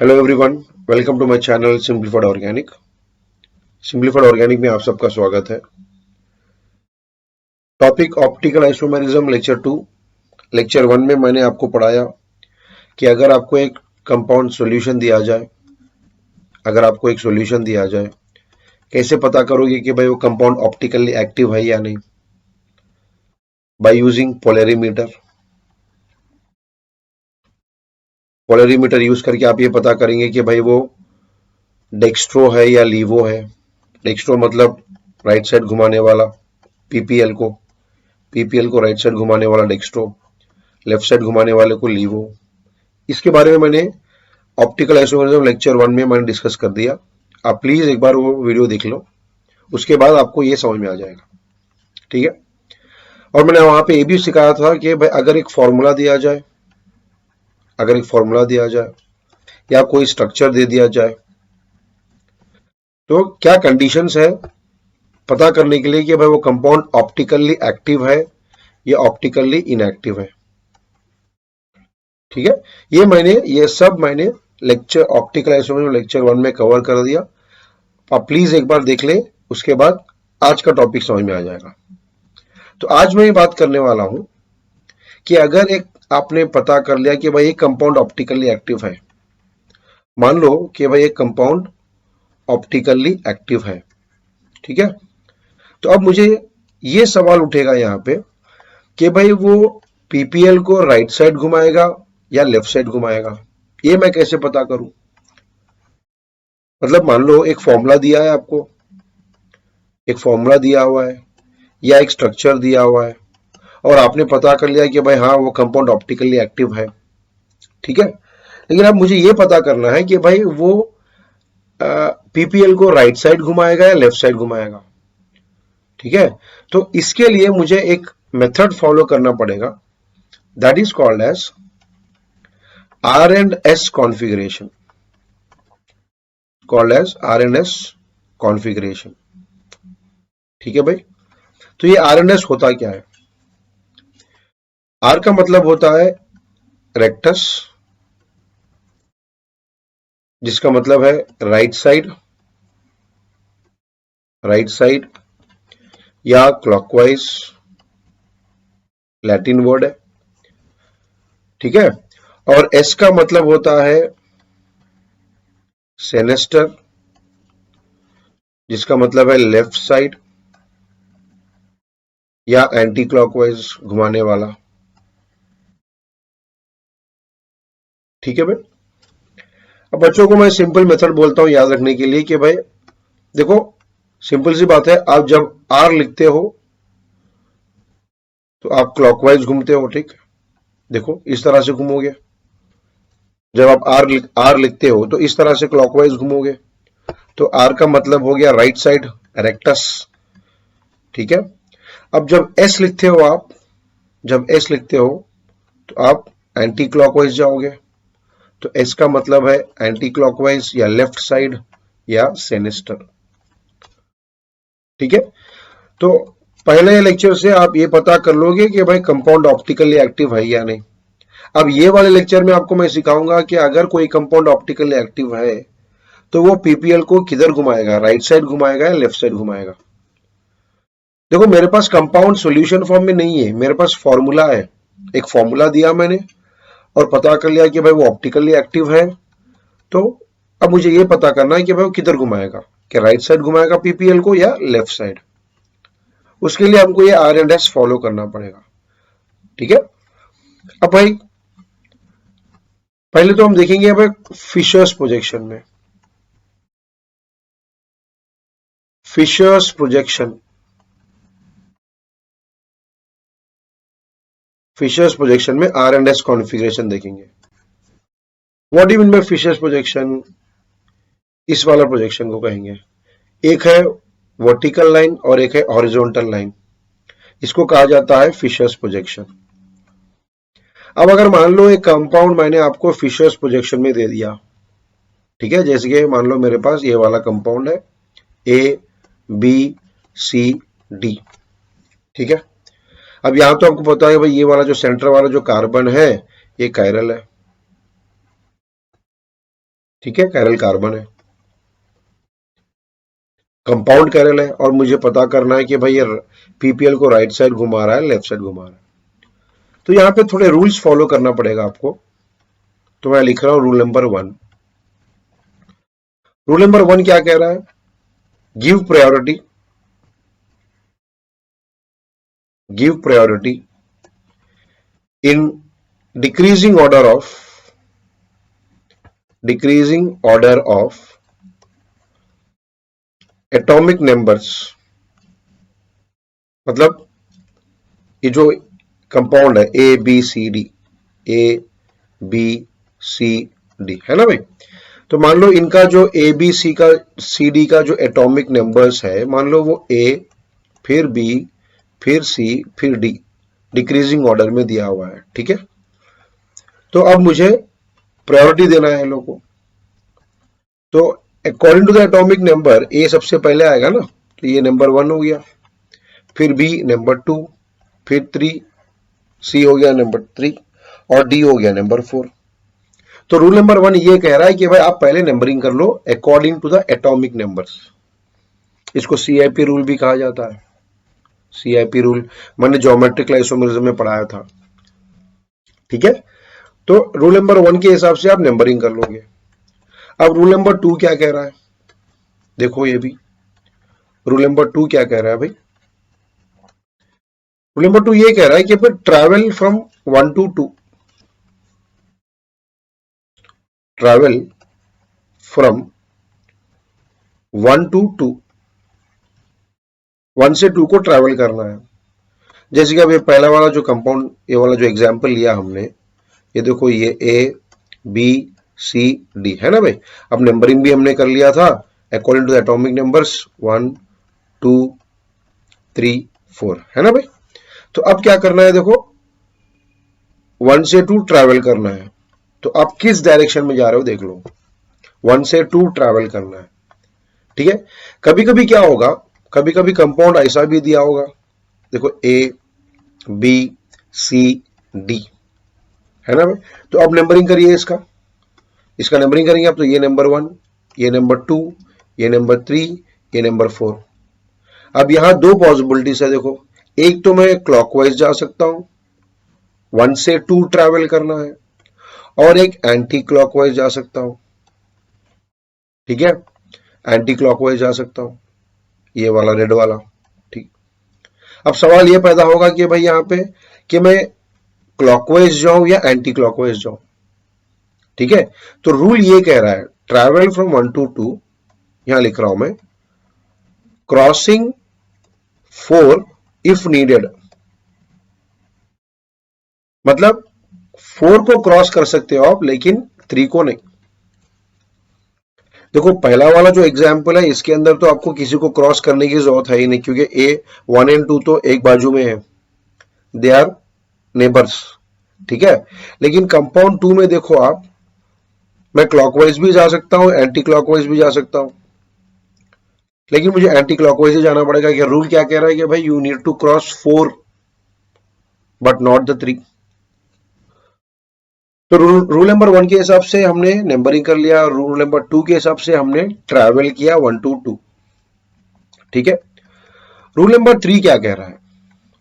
Hello everyone, welcome to my channel simplified organic. Simplified organic में आप सबका स्वागत है। Topic optical isomerism lecture 2। Lecture 1 में मैंने आपको पढ़ाया कि अगर आपको एक कंपाउंड सॉल्यूशन दिया जाए, कैसे पता करोगे कि भाई वो कंपाउंड ऑप्टिकली एक्टिव है या नहीं। बाय यूजिंग पोलरीमीटर यूज करके आप ये पता करेंगे कि भाई वो डेक्स्ट्रो है या लीवो है। डेक्स्ट्रो मतलब राइट साइड घुमाने वाला, पीपीएल को राइट साइड घुमाने वाला डेक्स्ट्रो, लेफ्ट साइड घुमाने वाले को लीवो। इसके बारे में मैंने ऑप्टिकल आइसोमेरिज्म लेक्चर 1 में मैंने डिस्कस कर दिया। आप प्लीज एक बार वो वीडियो देख लो, उसके बाद आपको ये समझ में आ जाएगा। ठीक है। और मैंने वहां पे ये भी सिखाया था कि भाई अगर एक फॉर्मूला दिया जाए या कोई स्ट्रक्चर दे दिया जाए तो क्या कंडीशंस है पता करने के लिए कि भाई वो कंपाउंड ऑप्टिकली एक्टिव है या ऑप्टिकली इनएक्टिव है। ठीक है। ये सब मैंने लेक्चर ऑप्टिकल आइसोमेरिज्म लेक्चर 1 में कवर कर दिया। आप प्लीज एक बार देख ले, उसके बाद आज का टॉपिक समझ में आ जाएगा। तो आज मैं ये बात करने वाला हूं कि अगर एक आपने पता कर लिया कि भाई ये कंपाउंड ऑप्टिकली एक्टिव है, मान लो कि भाई एक कंपाउंड ऑप्टिकली एक्टिव है। ठीक है। तो अब मुझे ये सवाल उठेगा यहां पे कि भाई वो पीपीएल को राइट साइड घुमाएगा या लेफ्ट साइड घुमाएगा, ये मैं कैसे पता करूं। मतलब मान लो एक फॉर्मूला दिया है आपको, एक फॉर्मूला दिया हुआ है या एक स्ट्रक्चर दिया हुआ है और आपने पता कर लिया कि भाई हाँ वो कंपाउंड ऑप्टिकली एक्टिव है। ठीक है। लेकिन अब मुझे ये पता करना है कि भाई वो पीपीएल को राइट साइड घुमाएगा या लेफ्ट साइड घुमाएगा। ठीक है। तो इसके लिए मुझे एक मेथड फॉलो करना पड़ेगा, that is called as R and S configuration. ठीक है भाई। तो ये आर एंड एस होता क्या है। आर का मतलब होता है रेक्टस, जिसका मतलब है राइट साइड या क्लॉकवाइज, लैटिन वर्ड है। ठीक है। और एस का मतलब होता है सेनेस्टर, जिसका मतलब है लेफ्ट साइड या एंटी क्लॉकवाइज घुमाने वाला। ठीक है भाई। अब बच्चों को मैं सिंपल मेथड बोलता हूं याद रखने के लिए कि भाई देखो, सिंपल सी बात है, आप जब आर लिखते हो तो आप क्लॉकवाइज घूमते हो। ठीक। देखो इस तरह से घूमोगे। जब आप आर लिखते हो तो इस तरह से क्लॉकवाइज घूमोगे। तो आर का मतलब हो गया राइट साइड, रेक्टस। ठीक है। अब जब एस लिखते हो तो आप एंटी क्लॉकवाइज जाओगे। तो एस का मतलब है एंटी क्लॉकवाइज या लेफ्ट साइड या सेनेस्टर। ठीक है। तो पहले लेक्चर से आप ये पता कर लोगे कि भाई कंपाउंड ऑप्टिकली एक्टिव है या नहीं। अब ये वाले लेक्चर में आपको मैं सिखाऊंगा कि अगर कोई कंपाउंड ऑप्टिकली एक्टिव है तो वो पीपीएल को किधर घुमाएगा, राइट साइड घुमाएगा या लेफ्ट साइड घुमाएगा। देखो मेरे पास कंपाउंड सॉल्यूशन फॉर्म में नहीं है, मेरे पास फॉर्मूला है। एक फॉर्मूला दिया मैंने और पता कर लिया कि भाई वो ऑप्टिकली एक्टिव है। तो अब मुझे ये पता करना है कि भाई वो किधर घुमाएगा, कि राइट साइड घुमाएगा पीपीएल को या लेफ्ट साइड। उसके लिए हमको ये आर एंड एस फॉलो करना पड़ेगा। ठीक है। अब भाई पहले तो हम देखेंगे भाई फिशर्स प्रोजेक्शन में। फिशर्स प्रोजेक्शन फिशर्स प्रोजेक्शन में आर एंड एस कॉन्फ़िगरेशन देखेंगे। What do mean by Fisher's projection. इस वाला प्रोजेक्शन को कहेंगे। एक है वर्टिकल लाइन और एक है हॉरिजॉन्टल लाइन, इसको कहा जाता है फिशर्स प्रोजेक्शन। अब अगर मान लो एक कंपाउंड मैंने आपको फिशर्स प्रोजेक्शन में दे दिया, ठीक है, जैसे कि मान लो मेरे पास ये वाला कंपाउंड है ए बी सी डी। ठीक है। अब यहां तो आपको पता है भाई ये वाला जो सेंटर वाला जो कार्बन है ये कायरल है। ठीक है, कैरल कार्बन है, कंपाउंड कैरल है, और मुझे पता करना है कि भाई ये पीपीएल को राइट साइड घुमा रहा है लेफ्ट साइड घुमा रहा है। तो यहाँ पे थोड़े रूल्स फॉलो करना पड़ेगा आपको। तो मैं लिख रहा हूं रूल नंबर 1। रूल नंबर 1 क्या कह रहा है? Give priority, give priority in decreasing order of, decreasing order of atomic numbers. मतलब ये जो कंपाउंड है A B C D, A B C D, है ना भाई। तो मान लो इनका जो ए बी सी का सी डी का जो एटॉमिक नंबर्स है, मान लो वो ए, फिर बी, फिर सी, फिर डी, डिक्रीजिंग ऑर्डर में दिया हुआ है। ठीक है, तो अब मुझे प्रायोरिटी देना है लोगों को। तो according to the atomic number A सबसे पहले आएगा ना, तो ये नंबर 1 हो गया, फिर बी नंबर 2, फिर 3, सी हो गया नंबर 3, और डी हो गया नंबर 4। तो रूल नंबर 1 ये कह रहा है कि भाई आप पहले नंबरिंग कर लो according to the atomic numbers. इसको सीआईपी रूल भी कहा जाता है। सीआईपी रूल मैंने ज्योमेट्रिक आइसोमेरिज्म में पढ़ाया था। ठीक है, तो रूल नंबर 1 के हिसाब से आप नंबरिंग कर लोगे। अब रूल नंबर 2 क्या कह रहा है, देखो ये भी रूल नंबर 2 क्या कह रहा है भाई। रूल नंबर 2 ये कह रहा है कि फिर travel from 1 to 2, travel from 1 to 2, 1 से 2 को ट्रैवल करना है। जैसे कि अब ये पहला वाला जो कंपाउंड, ये वाला जो एग्जांपल लिया हमने, ये देखो ये ए बी सी डी है ना भाई। अब नंबरिंग भी हमने कर लिया था according to the atomic numbers 1 2 3 4, है ना भाई। तो अब क्या करना है, देखो 1 से 2 ट्रैवल करना है। तो आप किस डायरेक्शन में जा रहे हो देख लो, 1 से 2 ट्रैवल करना है। ठीक है, कभी कभी क्या होगा, कभी कभी कंपाउंड ऐसा भी दिया होगा, देखो ए बी सी डी, है ना भाई। तो अब नंबरिंग करिए इसका, इसका नंबरिंग करेंगे आप, तो ये नंबर 1, ये नंबर 2, ये नंबर 3, ये नंबर 4। अब यहां दो पॉसिबिलिटीज है, देखो एक तो मैं क्लॉकवाइज जा सकता हूं, 1 से 2 ट्रैवल करना है, और एक एंटी क्लॉकवाइज जा सकता हूं। ठीक है, एंटी क्लॉकवाइज जा सकता हूं, ये वाला रेड वाला। ठीक, अब सवाल ये पैदा होगा कि भाई यहां पे कि मैं क्लॉकवाइज जाऊं या एंटी क्लॉकवाइज जाऊं। ठीक है, तो रूल ये कह रहा है ट्रैवल फ्रॉम 1 to 2, यहां लिख रहा हूं मैं, क्रॉसिंग 4 इफ नीडेड। मतलब 4 को क्रॉस कर सकते हो आप, लेकिन 3 को नहीं। देखो पहला वाला जो एग्जाम्पल है, इसके अंदर तो आपको किसी को क्रॉस करने की जरूरत है ही नहीं, क्योंकि ए 1 and 2 तो एक बाजू में है, दे आर नेबर्स। ठीक है, लेकिन कंपाउंड 2 में देखो आप, मैं क्लॉकवाइज भी जा सकता हूं, एंटी क्लॉकवाइज भी जा सकता हूं, लेकिन मुझे एंटी क्लॉकवाइज ही जाना पड़ेगा। कि रूल क्या कह रहा है कि भाई you need to cross 4 but not the 3। तो रूल नंबर 1 के हिसाब से हमने नंबरिंग कर लिया, रूल नंबर 2 के हिसाब से हमने ट्रैवल किया 1 to 2। ठीक है, रूल नंबर 3 क्या कह रहा है,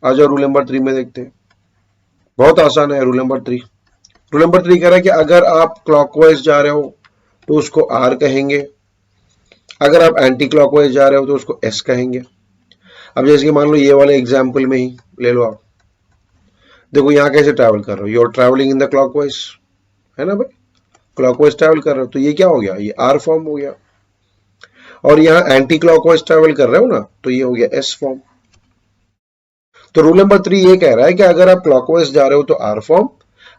आ जाओ रूल नंबर 3 में देखते हैं। बहुत आसान है रूल नंबर 3। रूल नंबर 3 कह रहा है कि अगर आप क्लॉकवाइज जा रहे हो तो उसको आर कहेंगे, अगर आप एंटी क्लॉकवाइज जा रहे हो तो उसको एस कहेंगे। अब जैसे कि मान लो ये वाले एग्जाम्पल में ही ले लो आप, देखो यहाँ कैसे ट्रैवल कर रहे हो, you are travelling in the clockwise, है ना भाई, क्लॉकवाइज ट्रैवल कर रहे हो, तो ये क्या हो गया, ये आर फॉर्म हो गया। और यहाँ एंटी क्लॉकवाइज ट्रैवल कर रहे हो ना, तो ये हो गया एस फॉर्म। तो रूल नंबर 3 ये कह रहा है कि अगर आप क्लॉकवाइज जा रहे हो तो आर फॉर्म,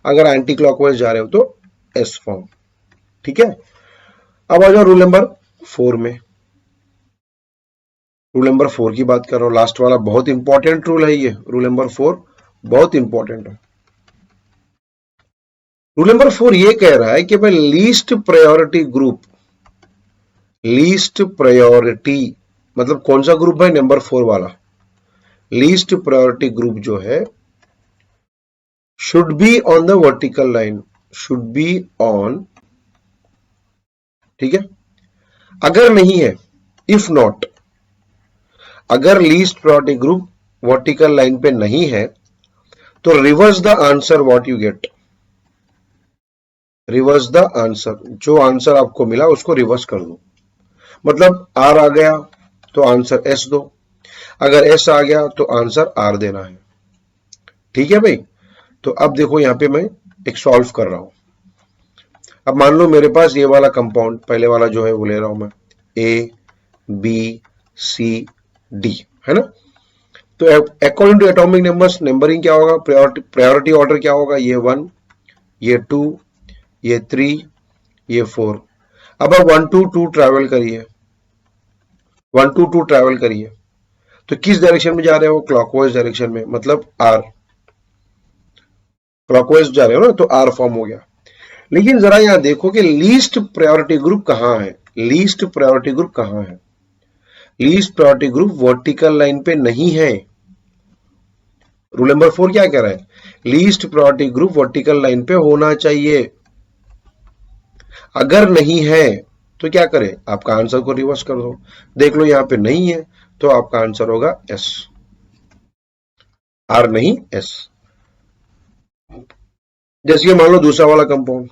अगर एंटी क्लॉकवाइज जा रहे हो तो एस फॉर्म। ठीक है, अब आ जाओ रूल नंबर 4 में। रूल नंबर 4 की बात कर रहा हूं, लास्ट वाला बहुत इंपॉर्टेंट रूल है ये, रूल नंबर 4 बहुत इंपॉर्टेंट है। रूल नंबर 4 ये कह रहा है कि भाई least priority group, least priority मतलब कौन सा ग्रुप है, नंबर 4 वाला। लीस्ट प्रायोरिटी ग्रुप जो है should be on the vertical line, should be on ठीक है। अगर नहीं है, इफ नॉट, अगर least priority group vertical line पे नहीं है तो reverse the answer what you get, reverse the answer, जो आंसर आपको मिला उसको रिवर्स कर दो। मतलब आर आ गया तो आंसर एस दो, अगर एस आ गया तो आंसर आर देना है। ठीक है भाई। तो अब देखो यहां पे मैं एक सॉल्व कर रहा हूं। अब मान लो मेरे पास ये वाला कंपाउंड, पहले वाला जो है वो ले रहा हूं मैं, ए बी सी डी, है ना। तो according to atomic numbers numbering क्या होगा, प्रायोरिटी ऑर्डर क्या होगा, ये 1, ये 2, ये 3, ये 4। अब आप 1 2 2 ट्रैवल करिए, 1 2 2 ट्रैवल करिए, तो किस डायरेक्शन में जा रहे हो, क्लॉकवाइज डायरेक्शन में, मतलब आर, क्लॉकवाइज जा रहे हो ना, तो आर फॉर्म हो गया। लेकिन जरा यहां देखो कि लीस्ट प्रायोरिटी ग्रुप कहां है, लीस्ट प्रायोरिटी ग्रुप कहां है, least priority group vertical line पे नहीं है। रूल नंबर 4 क्या कह रहा है, least priority group vertical line पे होना चाहिए। अगर नहीं है तो क्या करें, आपका आंसर को रिवर्स कर दो। देख लो यहां पे नहीं है तो आपका आंसर होगा एस, आर नहीं एस। जैसे मान लो दूसरा वाला compound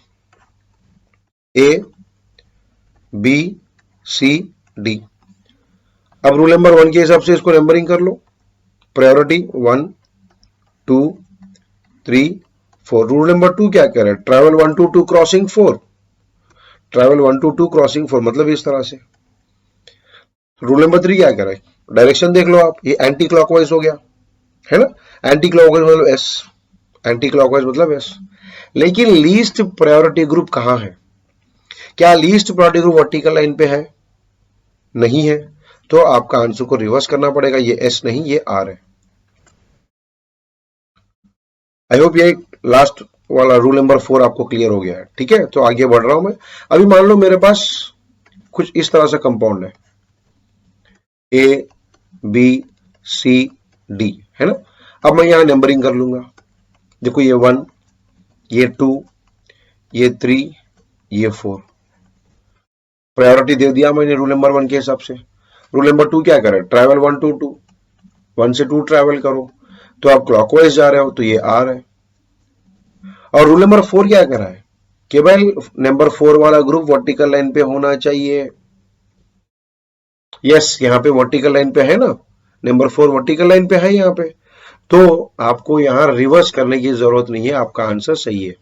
A B C D. अब रूल नंबर 1 के हिसाब से इसको नंबरिंग कर लो, प्रायोरिटी 1 2 3 4। रूल नंबर 2 क्या कह रहा है, ट्रैवल 1 2 2 क्रॉसिंग 4, ट्रैवल 1 2 2 क्रॉसिंग 4, मतलब इस तरह से। रूल नंबर 3 क्या कह रहा है, डायरेक्शन देख लो आप, ये एंटी क्लॉकवाइज हो गया, है ना, एंटी क्लॉकवाइज मतलब एस, एंटी क्लॉकवाइज मतलब एस। लेकिन लीस्ट प्रायोरिटी ग्रुप कहां है, क्या least priority group vertical line पे है, नहीं है, तो आपका आंसर को रिवर्स करना पड़ेगा, ये एस नहीं ये आर है। आई होप ये लास्ट वाला रूल नंबर 4 आपको क्लियर हो गया है। ठीक है, तो आगे बढ़ रहा हूं मैं। अभी मान लो मेरे पास कुछ इस तरह से कंपाउंड है, ए बी सी डी, है ना। अब मैं यहां नंबरिंग कर लूंगा, देखो ये 1, ये 2, ये 3, ये 4। प्रायोरिटी दे दिया मैंने रूल नंबर 1 के हिसाब से। रूल नंबर 2 क्या करे, ट्रैवल 1 2 2, 1 से 2 ट्रैवल करो, तो आप क्लॉकवाइज जा रहे हो तो ये आर है। और रूल नंबर 4 क्या कर रहा है, केवल नंबर 4 वाला ग्रुप वर्टिकल लाइन पे होना चाहिए। यस, यहाँ पे वर्टिकल लाइन पे है ना, नंबर 4 वर्टिकल लाइन पे है यहाँ पे, तो आपको यहां रिवर्स करने की जरूरत नहीं है, आपका आंसर सही है।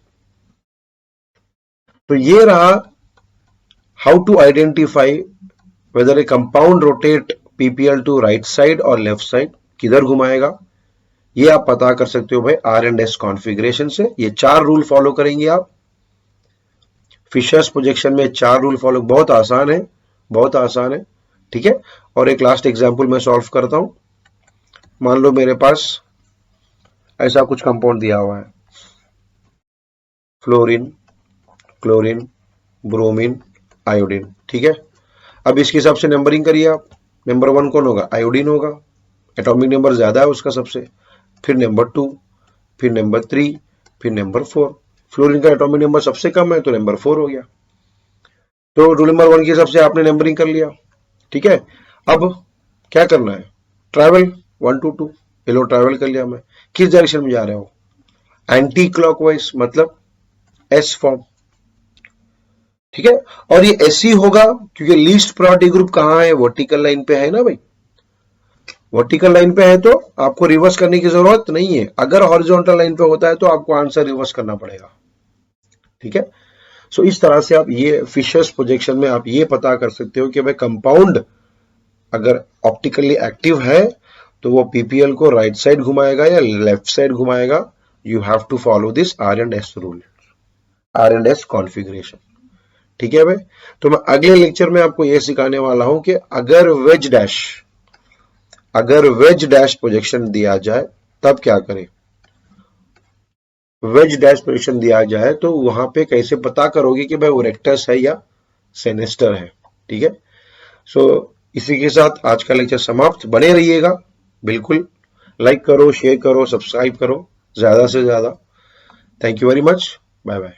तो ये रहा how to identify whether a compound rotate PPL to right side और लेफ्ट साइड, किधर घुमाएगा, ये आप पता कर सकते हो भाई आर एंड एस कॉन्फ़िगरेशन से। ये 4 रूल फॉलो करेंगे आप फिशर्स प्रोजेक्शन में, 4 रूल फॉलो, बहुत आसान है, बहुत आसान है। ठीक है, और एक लास्ट एग्जांपल मैं सॉल्व करता हूं। मान लो मेरे पास ऐसा कुछ कंपाउंड दिया हुआ है, फ्लोरीन, क्लोरीन, ब्रोमीन, आयोडीन। ठीक है, अब इसके हिसाब से नंबरिंग करिए आप। नंबर 1 कौन होगा, आयोडीन होगा, एटॉमिक नंबर ज्यादा है उसका सबसे, फिर नंबर 2, फिर नंबर 3, फिर नंबर 4। फ्लोरीन का एटॉमिक नंबर सबसे कम है तो नंबर 4 हो गया। तो रूल नंबर 1 के हिसाब से आपने नंबरिंग कर लिया। ठीक है, अब क्या करना है, ट्रैवल 1 2 2, लो ट्रैवल कर लिया मैं, किस डायरेक्शन में जा रहे हो, एंटी क्लॉकवाइज, मतलब एस फॉर्म। ठीक है, और ये ऐसी होगा क्योंकि लीस्ट प्रायोरिटी ग्रुप कहां है, वर्टिकल लाइन पे है ना भाई, वर्टिकल लाइन पे है तो आपको रिवर्स करने की जरूरत नहीं है। अगर हॉरिजॉन्टल लाइन पे होता है तो आपको आंसर रिवर्स करना पड़ेगा। ठीक है, सो इस तरह से आप ये फिशर्स प्रोजेक्शन में आप ये पता कर सकते हो कि भाई कंपाउंड अगर ऑप्टिकली एक्टिव है तो वो पीपीएल को राइट साइड घुमाएगा या लेफ्ट साइड घुमाएगा। You have to follow this R and S rule, R and S configuration. ठीक है भाई, तो मैं अगले लेक्चर में आपको यह सिखाने वाला हूं कि अगर वेज डैश प्रोजेक्शन दिया जाए तब क्या करें, वेज डैश प्रोजेक्शन दिया जाए तो वहां पे कैसे पता करोगे कि भाई वो रेक्टस है या सेनेस्टर है। ठीक है, सो इसी के साथ आज का लेक्चर समाप्त। बने रहिएगा, बिल्कुल लाइक करो, शेयर करो, सब्सक्राइब करो ज्यादा से ज्यादा। Thank you very much, bye bye.